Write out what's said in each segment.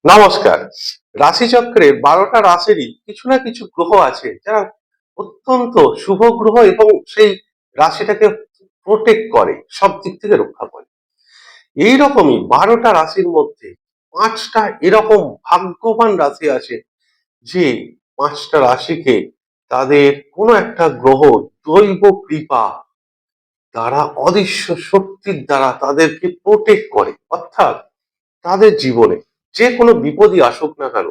নমস্কার। রাশিচক্রের ১২টা রাশিরই কিছু না কিছু গ্রহ আছে যারা অত্যন্ত শুভ গ্রহ এবং সেই রাশিটাকে প্রোটেক্ট করে, সব দিক থেকে রক্ষা করে। এইরকমই ১২টা রাশির মধ্যে ৫টা এরকম ভাগ্যবান রাশি আছে যে ৫টা রাশিকে তাদের কোনো একটা গ্রহ দৈব কৃপা দ্বারা, অদৃশ্য শক্তির দ্বারা তাদেরকে প্রোটেক্ট করে। অর্থাৎ তাদের জীবনে যে কোনো বিপদই আসুক না কেন,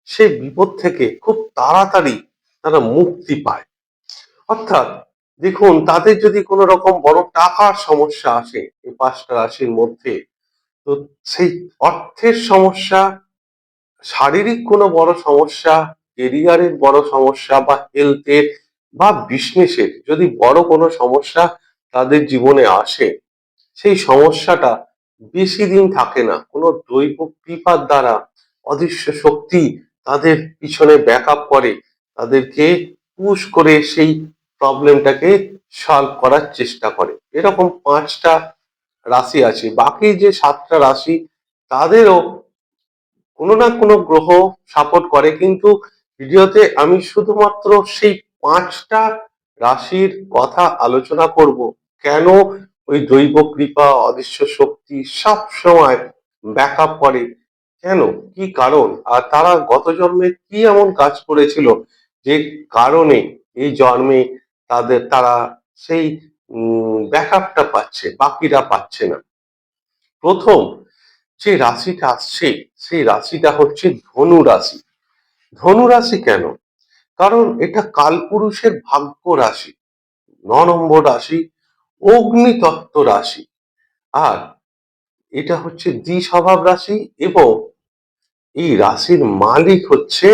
সেই বিপদ থেকে খুব তাড়াতাড়ি তারা মুক্তি পায়। অর্থাৎ দেখুন, তাদের যদি কোনো রকম বড় টাকার সমস্যা আসে এই ৫টা রাশির মধ্যে, তো সেই অর্থের সমস্যা, শারীরিক কোনো বড় সমস্যা, কেরিয়ারের বড় সমস্যা বা হেলথের বা বিজনেসের যদি বড় কোনো সমস্যা তাদের জীবনে আসে, সেই সমস্যাটা বেশি দিন থাকে না। কোনো দৈব কৃপার দ্বারা অদৃশ্য শক্তি তাদের পিছনে ব্যাকআপ করে, তাদেরকে পুশ করে সেই প্রবলেমটাকে সলভ করার চেষ্টা করে। এরকম ৫টা রাশি আছে। বাকি যে ৭টা রাশি, তাদেরও কোনো না কোনো গ্রহ সাপোর্ট করে, কিন্তু ভিডিওতে আমি শুধুমাত্র সেই ৫টা রাশির কথা আলোচনা করব। কেন ওই দৈব কৃপা, অদৃশ্য শক্তি সব সময় ব্যাকআপ করে, কেন, কি কারণ, আর তারা গত জন্মে কি এমন কাজ করেছিল যে কারণে এই জন্মে তারা সেই ব্যাকআপটা পাচ্ছে, বাকিরা পাচ্ছে না। প্রথম যে রাশিটা আসছে, সেই রাশিটা হচ্ছে ধনু রাশি। ধনু রাশি কেন? কারণ এটা কালপুরুষের ভাগ্য রাশি, ৯ নম্বর রাশি, অগ্নিতত্ত্ব রাশি। আর এটা হচ্ছে দ্বিস্বভাব রাশি এবং এই রাশির মালিক হচ্ছে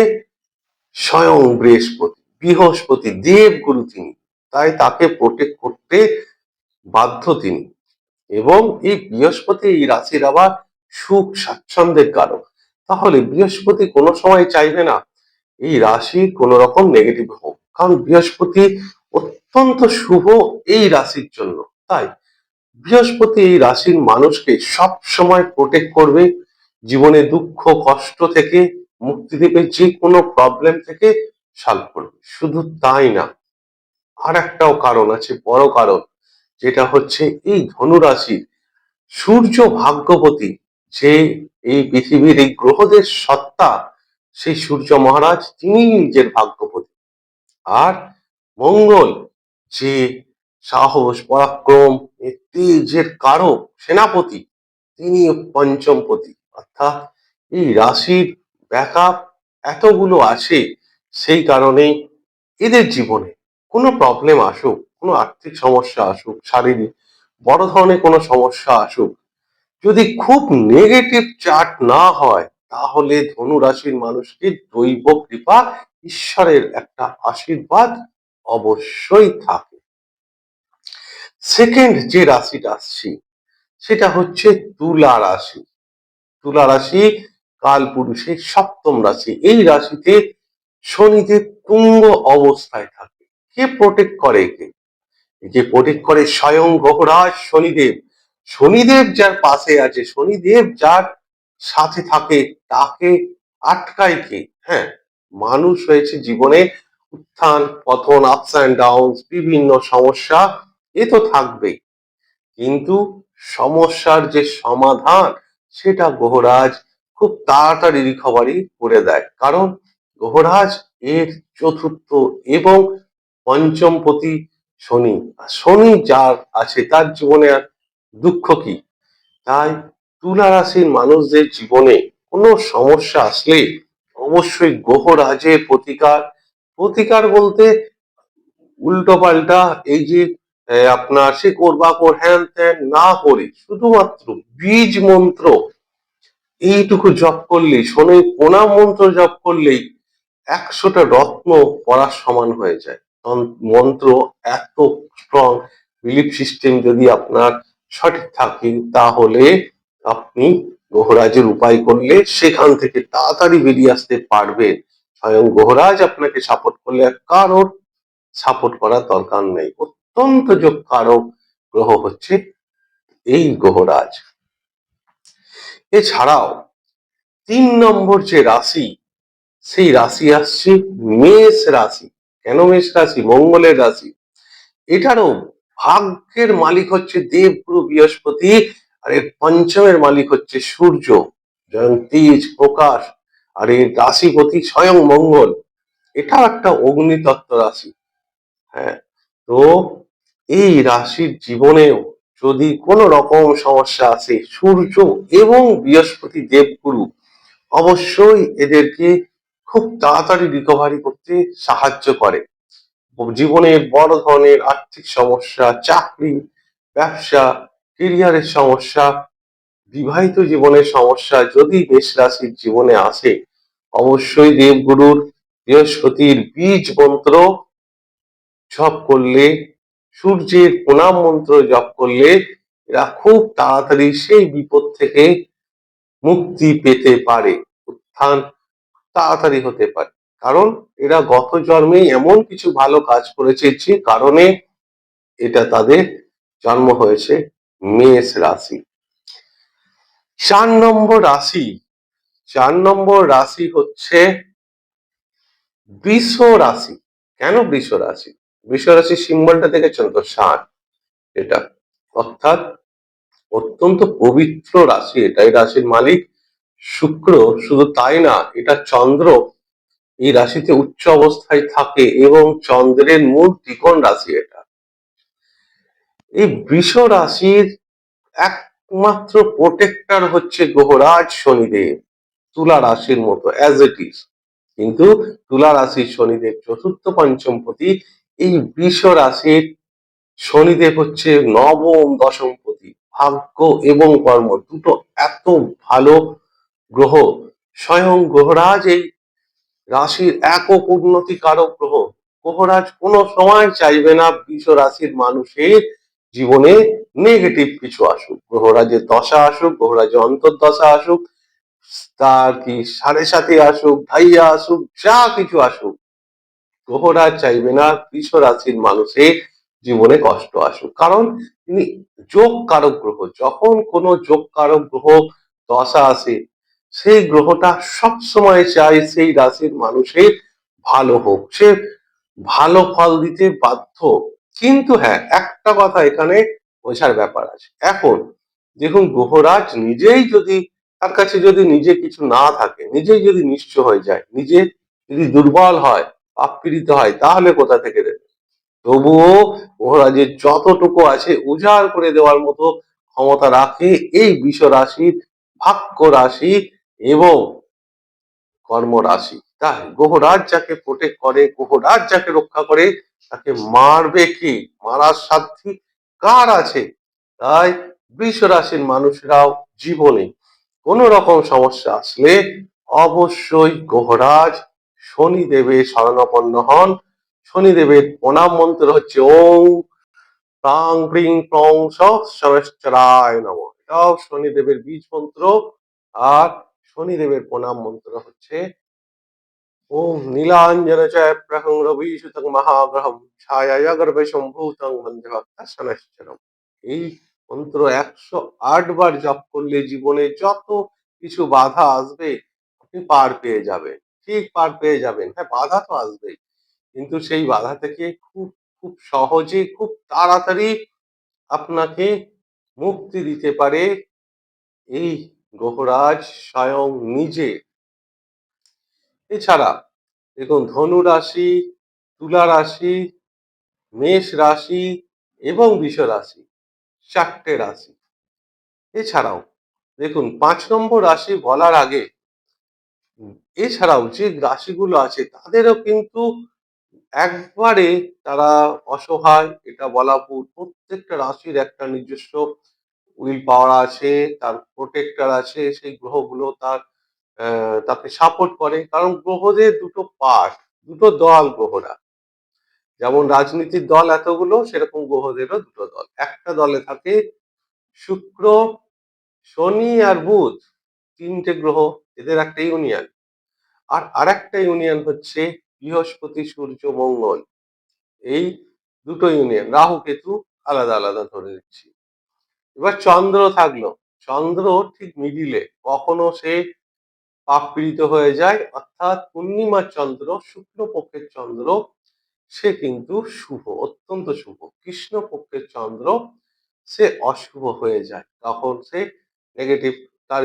স্বয়ং বৃহস্পতি। বৃহস্পতি দেবগুরু তিনি, তাই তাকে প্রোটেক্ট করতে বাধ্য তিনি। এবং এই বৃহস্পতি এই রাশির আবার সুখ স্বাচ্ছন্দ্যের কারক। তাহলে বৃহস্পতি কোনো সময় চাইবে না এই রাশির কোন রকম নেগেটিভ হোক, কারণ বৃহস্পতি অত্যন্ত শুভ এই রাশির জন্য। তাই বৃহস্পতি এই রাশির মানুষকে সব সময় প্রোটেক্ট করবে, জীবনে দুঃখ কষ্ট থেকে মুক্তি দেবে, যে কোনো প্রবলেম থেকে সলভ করবে। শুধু তাই না, আর একটাও কারণ আছে, বড় কারণ, যেটা হচ্ছে এই ধনু রাশির সূর্য ভাগ্যপতি, যে এই পৃথিবীর এই গ্রহদের সত্তা, সেই সূর্য মহারাজ তিনি নিজের ভাগ্যপতি। আর মঙ্গল, যে সাহস পরাক্রম তেজের কারক সেনাপতি, তিনি পঞ্চমপতি। অর্থাৎ এই রাশির ব্যাকআপ এতগুলো আছে, সেই কারণেই এদের জীবনে কোনো প্রবলেম আসুক, কোনো আর্থিক সমস্যা আসুক, শারীরিক বড় ধরনের কোনো সমস্যা আসুক, যদি খুব নেগেটিভ চার্ট না হয়, তাহলে ধনু রাশির মানুষকে দৈব কৃপা, ঈশ্বরের একটা আশীর্বাদ অবশ্যই থাকে। সেকেন্ড যে রাশিটা আসছে, সেটা হচ্ছে তুলা রাশি। তুলা রাশি কালপুরুষের ৭ম রাশি। এই রাশিতে শনিদেব তুঙ্গ অবস্থায় থাকে। কে প্রোটেক্ট করে একে? যে প্রোটেক্ট করে স্বয়ং গ্রহরাজ শনিদেব। শনিদেব যার পাশে আছে, শনিদেব যার সাথে থাকে, তাকে আটকায় কে? হ্যাঁ, মানুষ হয়েছে জীবনে উত্থান পতন, আপস অ্যান্ড ডাউন, বিভিন্ন সমস্যা, এ তো থাকবেই, কিন্তু সমস্যার যে সমাধান, সেটা গ্রহরাজ খুব তাড়াতাড়ি রিকভারি করে দেয়। কারণ গ্রহরাজ এর চতুর্থ এবং পঞ্চমপতি শনি। শনি যার আছে তার জীবনে আর দুঃখ কি? তাই তুলা রাশির মানুষদের জীবনে কোনো সমস্যা আসলে অবশ্যই গ্রহরাজের প্রতিকার। প্রতিকার বলতে উল্টো পাল্টা এই যে আপনার শিকড় বাকড় হ্যান ত্যান না করে, শুধুমাত্র বীজ মন্ত্র এইটুকু জপ করলেই, শনির প্রণাম মন্ত্র জপ করলেই ১০০টা রত্ন পড়ার সমান হয়ে যায়। মন্ত্র এত স্ট্রং, বিলিফ সিস্টেম যদি আপনার সঠিক থাকে, তাহলে আপনি গ্রহরাজের উপায় করলে সেখান থেকে তাড়াতাড়ি বেরিয়ে আসতে পারবেন। স্বয়ং গ্রহরাজ আপনাকে সাপোর্ট করলে, কারোর সাপোর্ট করার দরকার নেই। অত্যন্ত যোগকারক গ্রহ হচ্ছে এই গ্রহরাজ। এছাড়াও 3 নম্বর যে রাশি, সেই রাশি আসছে মেষ রাশি। কেন মেষ রাশি? মঙ্গলের রাশি। এটারও ভাগ্যের মালিক হচ্ছে দেবগুরু বৃহস্পতি, আর এর পঞ্চমের মালিক হচ্ছে সূর্য, যেমন তেজ প্রকাশ। আর এর রাশিপতি স্বয়ং মঙ্গল। এটাও একটা অগ্নিতত্ত্ব রাশি। হ্যাঁ, তো এই রাশির জীবনেও যদি কোনো রকম সমস্যা আসে, সূর্য এবং বৃহস্পতি দেবগুরু অবশ্যই এদেরকে খুব তাড়াতাড়ি রিকভারি করতে সাহায্য করে। জীবনে বড় ধরনের আর্থিক সমস্যা, চাকরি, ব্যবসা, কেরিয়ারের সমস্যা, বিবাহিত জীবনের সমস্যা যদি মেষ রাশির জীবনে আসে, অবশ্যই দেবগুরুর বৃহস্পতির বীজ মন্ত্র জপ করলে, সূর্যের প্রণাম মন্ত্র জপ করলে এরা খুব তাড়াতাড়ি সেই বিপদ থেকে মুক্তি পেতে পারে, উত্থান তাড়াতাড়ি হতে পারে। কারণ এরা গত জন্মে এমন কিছু ভালো কাজ করেছে যে কারণে এটা তাদের জন্ম হয়েছে মেষ রাশি। 4 নম্বর রাশি, 4 নম্বর রাশি হচ্ছে বৃষ রাশি। কেন বৃষ রাশি? বৃষ রাশির সিম্বলটা দেখেছেন তো? ষাঁড়। এটা অর্থাৎ অত্যন্ত পবিত্র রাশি এটা। এই রাশির মালিক শুক্র। শুধু তাই না, এটা চন্দ্র এই রাশিতে উচ্চ অবস্থায় থাকে এবং চন্দ্রের মূল ত্রিকোণ রাশি এটা। এই বৃষ রাশির একমাত্র প্রোটেক্টর হচ্ছে গ্রহরাজ শনিদেব, তুলা রাশির মতো অ্যাজ ইট ইজ। কিন্তু তুলা রাশির শনিদেব চতুর্থ পঞ্চমপতি, এই বৃষ রাশির শনিদেব হচ্ছে নবম দশমপতি। ভাগ্য এবং কর্ম দুটো এত ভালো গ্রহ। স্বয়ং গ্রহরাজ এই রাশির একক উন্নতি কারক গ্রহ। গ্রহরাজ কোনো সময় চাইবে না বৃষ রাশির মানুষের জীবনে নেগেটিভ কিছু আসুক। গ্রহরাজের দশা আসুক, গ্রহরাজের অন্তর্দশা আসুক, তার কি সাড়ে সাথে আসুক, ঢাইয়া আসুক, যা কিছু আসুক, গ্রহরাজ চাইবে না বৃষ রাশির মানুষের জীবনে কষ্ট আসুক। কারণ তিনি যোগ কারক গ্রহ। যখন কোনো যোগ কারক গ্রহ দশা আসে, সেই গ্রহটা সবসময় চায় সেই রাশির মানুষের ভালো হোক, সে ভালো ফল দিতে বাধ্য। কিন্তু হ্যাঁ, একটা কথা এখানে বোঝার ব্যাপার আছে। এখন দেখুন, গ্রহরাজ নিজেই যদি, তার কাছে যদি নিজে কিছু না থাকে, নিজেই যদি নিঃস্ব হয়ে যায়, নিজে যদি দুর্বল হয়, পাপপীড়িত হয়, তাহলে কোথা থেকে দেবে? তবুও মহারাজের যতটুকু আছে উজাড় করে দেওয়ার মতো ক্ষমতা রাখে এই বৃষ রাশির ভাগ্য রাশি এবং কর্ম রাশি। তাই গ্রহরাজ যাকে প্রোটেক্ট করে, গ্রহরাজ যাকে রক্ষা করে, তাকে মারবে কি? মারার সাধ্যি কার আছে? তাই বৃষ রাশির মানুষরাও জীবনে কোন রকম সমস্যা আসলে অবশ্যই গ্রহরাজ শনিদেবের শরণাপন্ন হন। শনিদেবের প্রণাম মন্ত্র হচ্ছে ওং প্রাং প্রিং প্রং স শনৈশ্চরায় নমঃ। এটাও শনিদেবের বীজ মন্ত্র। আর শনিদেবের প্রণাম মন্ত্র হচ্ছে ওম নীলাঞ্জন জয়প্রহং রবিসুতং মহাগ্রহম ছায়া গর্ভে সম্ভূতং বন্দে ভক্তা শনৈশ্চরম। এই মন্ত্র 108 বার জপ করলে জীবনে যত কিছু বাধা আসবে আপনি পার পেয়ে যাবেন। ঠিক পার পেয়ে যাবেন। হ্যাঁ, বাধা তো আসবেই, কিন্তু সেই বাধা থেকে খুব খুব সহজে, খুব তাড়াতাড়ি আপনাকে মুক্তি দিতে পারে এই গ্রহরাজ স্বয়ং নিজে। এছাড়া দেখুন, ধনু রাশি, তুলা রাশি, মেষ রাশি এবং বৃষ রাশি, 4টে রাশি। এছাড়াও দেখুন, 5 নম্বর রাশি বলার আগে এছাড়াও যে রাশিগুলো আছে তাদেরও কিন্তু একবারে তারা অসহায় এটা বলা ভুল। প্রত্যেকটা রাশির একটা নিজস্ব উইল পাওয়ার আছে, তার প্রোটেক্টর আছে, সেই গ্রহগুলো তাকে সাপোর্ট করে। কারণ গ্রহদের দুটো পার্ট, দুটো দল গ্রহরা। যেমন রাজনীতির দল এতগুলো, সেরকম গ্রহদেরও দুটো দল। একটা দলে থাকে শুক্র, শনি আর বুধ, 3টে গ্রহ, এদের একটা ইউনিয়ন। আর আরেকটা ইউনিয়ন হচ্ছে বৃহস্পতি, সূর্য, মঙ্গল। এই দুটো ইউনিয়ন। রাহু কেতু আলাদা আলাদা ধরে নিচ্ছি। এবার চন্দ্র থাকলো। চন্দ্র ঠিক মিডিলে, কখনো সে পাপ পীড়িত হয়ে যায়, অর্থাৎ পূর্ণিমার চন্দ্র, শুক্লপক্ষের চন্দ্র সে কিন্তু শুভ, অত্যন্ত শুভ। কৃষ্ণপক্ষের চন্দ্র সে অশুভ হয়ে যায়, তখন সে নেগেটিভ, তার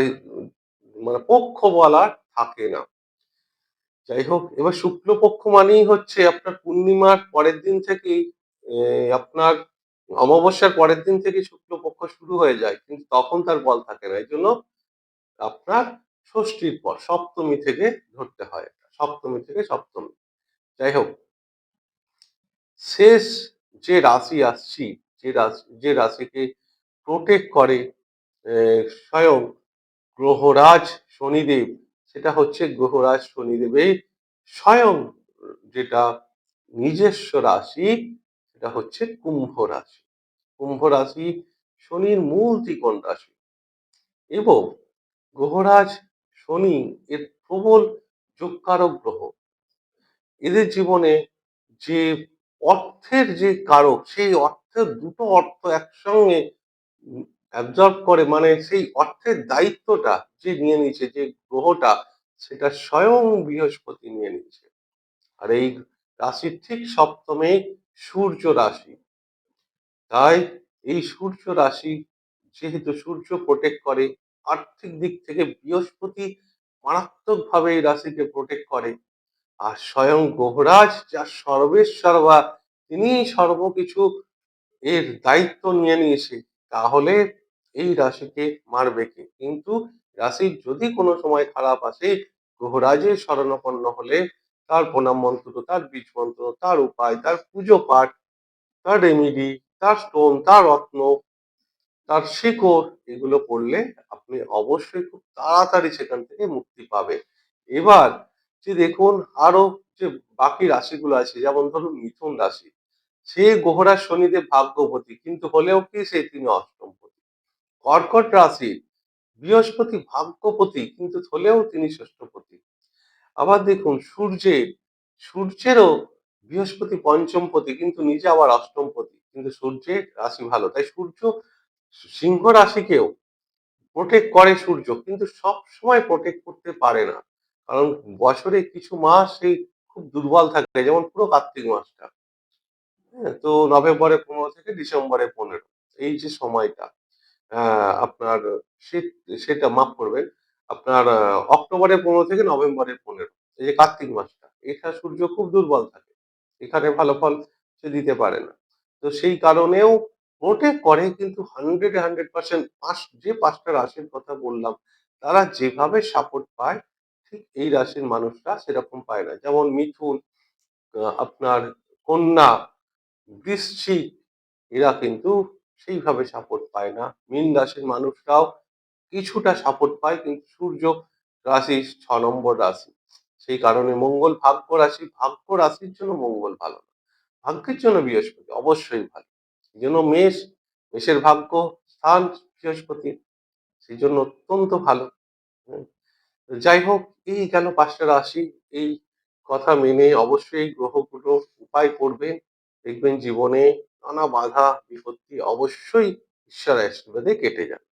মানে পক্ষ বলার থাকে না। যাই হোক, এবার শুক্লপক্ষ মানেই হচ্ছে আপনার পূর্ণিমার পরের দিন থেকেই আপনার অমাবস্যার পরের দিন থেকে শুক্লপক্ষ শুরু হয়ে যায়, কিন্তু তখন তার বল থাকে না। এই জন্য আপনার ষষ্ঠীর পর সপ্তমী থেকে ধরতে হয়, সপ্তমী থেকে সপ্তমী। যাই হোক, শেষ যে রাশি আসছি, যে রাশিকে প্রোটেক্ট করে স্বয়ং গ্রহরাজ শনিদেব, সেটা হচ্ছে গ্রহরাজ শনিদেবের স্বয়ং যেটা নিজস্ব রাশি, সেটা হচ্ছে কুম্ভ রাশি। কুম্ভ রাশি শনির মূল ত্রিকোণ রাশি, এবং গ্রহরাজ শনি এর প্রবল যোগকারক গ্রহ। এদের জীবনে যে অর্থের যে কারক, সেই অর্থের দুটো অর্থ একসঙ্গে অ্যাবজর্ব করে, মানে সেই অর্থের দায়িত্বটা যে নিয়ে নিচ্ছে, যে গ্রহটা, সেটা স্বয়ং বৃহস্পতি নিয়ে নিচ্ছে। আর এই রাশির ঠিক সপ্তমে সূর্য রাশি। তাই এই সূর্য রাশি, যেহেতু সূর্য প্রোটেক্ট করে, আর্থিক দিক থেকে বৃহস্পতি মারাত্মকভাবে এই রাশিকে প্রোটেক্ট করে। আর স্বয়ং গ্রহরাজ যার সর্বেসর্বা, তিনি সর্বকিছু এর দায়িত্ব নিয়ে নিয়েছে, তাহলে এই রাশিকে মারবে কে? কিন্তু রাশির যদি কোনো সময় খারাপ আসে, গ্রহরাজের শরণাপন্ন হলে তার প্রণাম মন্ত্র, তার বীজ মন্ত্র, তার উপায়, তার পুজো পাঠ, তার রেমিডি, তার স্টোন, তার রত্ন, তার শিকড়, এগুলো করলে আপনি অবশ্যই খুব তাড়াতাড়ি সেখান থেকে মুক্তি পাবেন। এবার যে দেখুন, আরো যে বাকি রাশিগুলো আছে, যেমন ধরুন মিথুন রাশি, সে গ্রহরাজ শনিদেব ভাগ্যপতি, কিন্তু হলেও কি সে তিনি অষ্টমপতি। কর্কট রাশি, বৃহস্পতি ভাগ্যপতি, কিন্তু হলেও তিনি ষষ্ঠপতি। আবার দেখুন সূর্যেরও বৃহস্পতি পঞ্চমপতি, কিন্তু নিজে আবার অষ্টমপতি, কিন্তু সূর্যের রাশি ভালো, তাই সূর্য সিংহ রাশিকেও প্রোটেক্ট করে সূর্য, কিন্তু সব সময় প্রোটেক্ট করতে পারে না। কারণ বছরে কিছু মাস সেই খুব দুর্বল থাকে, যেমন পুরো কার্তিক মাসটা। হ্যাঁ, তো নভেম্বরের 15 থেকে ডিসেম্বরের 15, এই যে সময়টা, আপনার সেটা মাফ করবেন, আপনার অক্টোবরের 15 থেকে নভেম্বরের 15, এই যে কার্তিক মাসটা, এটা সূর্য খুব দুর্বল থাকে, এখানে ভালো ফল সে দিতে পারে না। তো সেই কারণেও প্রোটেক্ট করে, কিন্তু 100% যে পাঁচটা রাশির কথা বললাম, তারা যেভাবে সাপোর্ট পায়, ঠিক এই রাশির মানুষরা সেরকম পায় না। যেমন মিথুন, আপনার কন্যা, বৃশ্চিক, এরা কিন্তু সেইভাবে সাপোর্ট পায় না। মীন রাশির মানুষরাও কিছুটা সাপোর্ট পায়, কিন্তু সূর্য রাশি 6 নম্বর রাশি, সেই কারণে মঙ্গল ভাগ্য রাশির জন্য মঙ্গল ভালো না, ভাগ্যের জন্য বৃহস্পতি অবশ্যই ভালো। এই জন্য মেষের ভাগ্য স্থান বৃহস্পতি, সেই জন্য অত্যন্ত ভালো। হুম। যাই হোক, এই গেল 5টা রাশি। এই কথা মেনে অবশ্যই গ্রহগুলো উপায় করবেন, দেখবেন জীবনে নানা বাধা বিপত্তি অবশ্যই ঈশ্বরের আশীর্বাদে কেটে যাবে।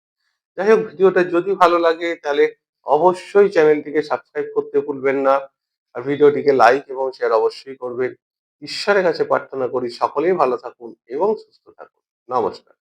যাই হোক, ভিডিওটা যদি ভালো লাগে তাহলে অবশ্যই চ্যানেলটিকে সাবস্ক্রাইব করতে ভুলবেন না, আর ভিডিওটিকে লাইক এবং শেয়ার অবশ্যই করবেন। ঈশ্বরের কাছে প্রার্থনা করি সকলেই ভালো থাকুন এবং সুস্থ থাকুন। নমস্কার।